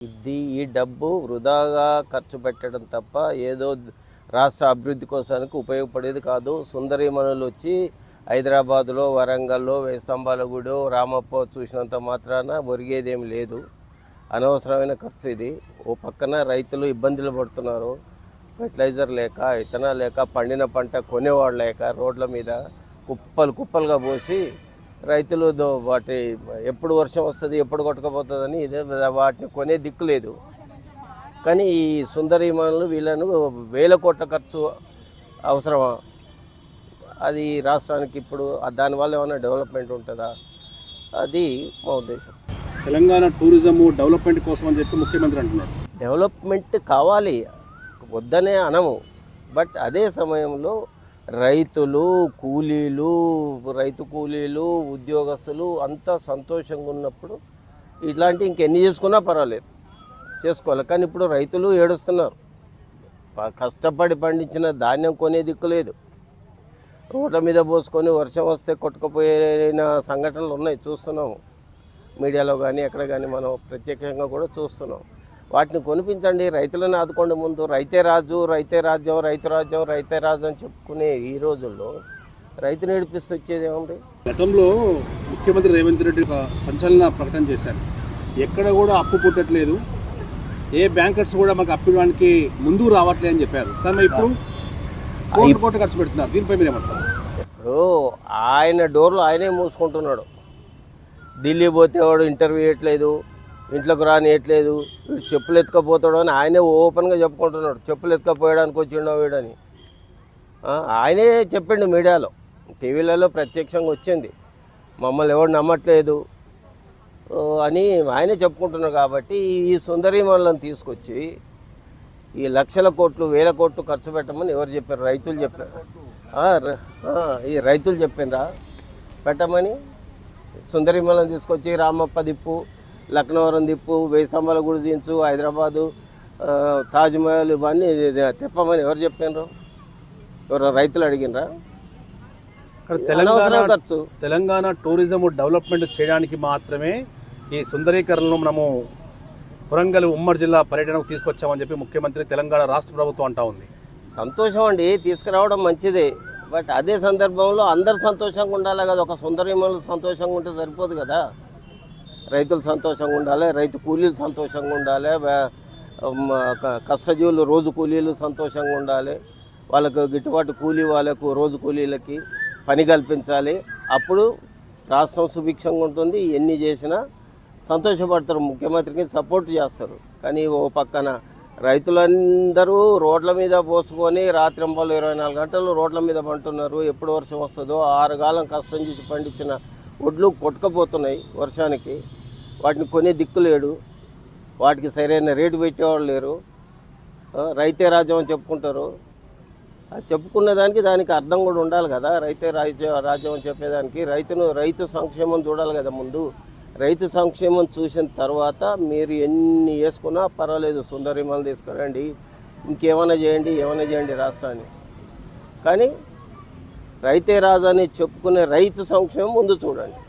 ఈ డబ్బు వృధాగా ఖర్చు పెట్టడం తప్ప ఏదో రాష్ట్ర అభివృద్ధి కోసానికి ఉపయోగపడేది కాదు. సుందరీమణులు వచ్చి హైదరాబాదులో, వరంగల్లో, వేస్తంబాలగూడో, రామప్ప చూసినంత మాత్రాన ఒరిగేదేమి లేదు. అనవసరమైన ఖర్చు ఇది. ఓ పక్కన రైతులు ఇబ్బందులు పడుతున్నారు. ఫెర్టిలైజర్ లేక, విత్తనాలు లేక, పండిన పంట కొనేవాళ్ళు లేక రోడ్ల మీద కుప్పలు కుప్పలుగా పోసి రైతులు వాటి ఎప్పుడు వర్షం వస్తుంది, ఎప్పుడు కొట్టుకుపోతుందని ఇదే వాటిని కొనే దిక్కు లేదు. కానీ ఈ సుందరీమణులు వీళ్ళను వేల కోట్ల ఖర్చు అవసరమా? అది రాష్ట్రానికి ఇప్పుడు దానివల్ల ఏమైనా డెవలప్మెంట్ ఉంటుందా? అది మా ఉద్దేశం. తెలంగాణ టూరిజము డెవలప్మెంట్ కోసం అని చెప్పి ముఖ్యమంత్రి అంటున్నారు. డెవలప్మెంట్ కావాలి, వద్దనే అనము. బట్ అదే సమయంలో రైతులు, కూలీలు, రైతు కూలీలు, ఉద్యోగస్తులు అంతా సంతోషంగా ఉన్నప్పుడు ఇట్లాంటి ఇంకెన్ని చేసుకున్నా పర్వాలేదు, చేసుకోవాలి. కానీ ఇప్పుడు రైతులు ఏడుస్తున్నారు. కష్టపడి పండించిన ధాన్యం కొనే దిక్కు లేదు. రోడ్ల మీద పోసుకొని వర్షం వస్తే కొట్టుకుపోయిన సంఘటనలు ఉన్నాయి, చూస్తున్నాము మీడియాలో కానీ ఎక్కడ కానీ మనం ప్రత్యేకంగా కూడా చూస్తున్నాం. వాటిని కొనిపించండి, రైతులను ఆదుకోండి. ముందు రైతే రాజు, రైతే రాజ్యం, రైతు రాజ్యం, రైతే రాజు అని చెప్పుకునే ఈ రోజుల్లో రైతుని ఏడిపిస్తూ వచ్చేది ఏముంది? గతంలో ముఖ్యమంత్రి రేవంత్ రెడ్డి ఒక సంచలన ప్రకటన చేశారు. ఎక్కడ కూడా అప్పు పుట్టట్లేదు, ఏ బ్యాంకర్స్ కూడా మాకు అప్పు ఇవ్వడానికి ముందుకు రావట్లేదు అని చెప్పారు. కానీ ఇప్పుడు కోట్లు ఖర్చు పెడుతున్నారు. దీనిపై మీరు ఏమంటారు? ఇప్పుడు ఆయన డోర్లు ఆయనే మూసుకుంటున్నాడు. ఢిల్లీ పోతే వాడు ఇంటర్వ్యూ ఇవ్వట్లేదు, ఇంట్లోకి రానియట్లేదు, వీడు చెప్పులు ఎత్తుకపోతాడు అని ఆయనే ఓపెన్గా చెప్పుకుంటున్నాడు. చెప్పులు ఎత్తుకపోయడానికి వచ్చిండో వీడని ఆయనే చెప్పిండు మీడియాలో, టీవీలలో ప్రత్యక్షంగా వచ్చింది. మమ్మల్ని ఎవరు నమ్మట్లేదు అని ఆయనే చెప్పుకుంటున్నారు. కాబట్టి ఈ సుందరీమణులను తీసుకొచ్చి ఈ లక్షల కోట్లు, వేల కోట్లు ఖర్చు పెట్టమని ఎవరు చెప్పారు? రైతులు చెప్పారు. ఈ రైతులు చెప్పిండ్రా పెట్టమని? సుందరీమణులను తీసుకొచ్చి రామప్ప దిప్పు, లక్నవరం దిప్పు, వేస్తంబాలగూడ దించు, హైదరాబాదు, తాజ్మహల్ ఇవన్నీ తిప్పమని ఎవరు చెప్పినారు? ఎవరు రైతులు అడిగినరా? తెలంగాణ టూరిజం డెవలప్మెంట్ చేయడానికి మాత్రమే ఈ సుందరీకరణను మనము వరంగల్ ఉమ్మడి జిల్లా పర్యటనకు తీసుకొచ్చామని చెప్పి ముఖ్యమంత్రి, తెలంగాణ రాష్ట్ర ప్రభుత్వం అంటా ఉంది. సంతోషం అండి, తీసుకురావడం మంచిదే. బట్ అదే సందర్భంలో అందరు సంతోషంగా ఉండాలి కదా. ఒక సుందరీమణులు సంతోషంగా ఉంటే సరిపోదు కదా. రైతులు సంతోషంగా ఉండాలి, రైతు కూలీలు సంతోషంగా ఉండాలి, కష్టజీవులు రోజు కూలీలు సంతోషంగా ఉండాలి. వాళ్ళకు గిట్టుబాటు కూలీ, వాళ్ళకు రోజు కూలీలకి పని కల్పించాలి. అప్పుడు రాష్ట్రం సుభిక్షంగా ఉంటుంది. ఎన్ని చేసినా సంతోషపడతారు, ముఖ్యమంత్రికి సపోర్ట్ చేస్తారు. కానీ ఓ పక్కన రైతులందరూ రోడ్ల మీద పోసుకొని రాత్రింబలు 24 గంటలు రోడ్ల మీద పంటున్నారు. ఎప్పుడు వర్షం వస్తుందో, 6 కాలం కష్టం చేసి పండించిన ఒడ్లు కొట్టుకపోతున్నాయి వర్షానికి. వాటిని కొనే దిక్కు లేడు, వాటికి సరైన రేటు పెట్టేవాళ్ళు లేరు. రైతే రాజ్యం అని చెప్పుకుంటారు. చెప్పుకున్న దానికి అర్థం కూడా ఉండాలి కదా. రైతే రాజ్యం అని చెప్పేదానికి రైతు సంక్షేమం చూడాలి కదా ముందు. రైతు సంక్షేమం చూసిన తర్వాత మీరు ఎన్ని వేసుకున్నా పర్వాలేదు, సుందరీమణులు తీసుకురండి, ఇంకేమైనా చేయండి రాష్ట్రాన్ని. కానీ రైతే రాజు అని చెప్పుకునే రైతు సంక్షేమం ముందు చూడండి.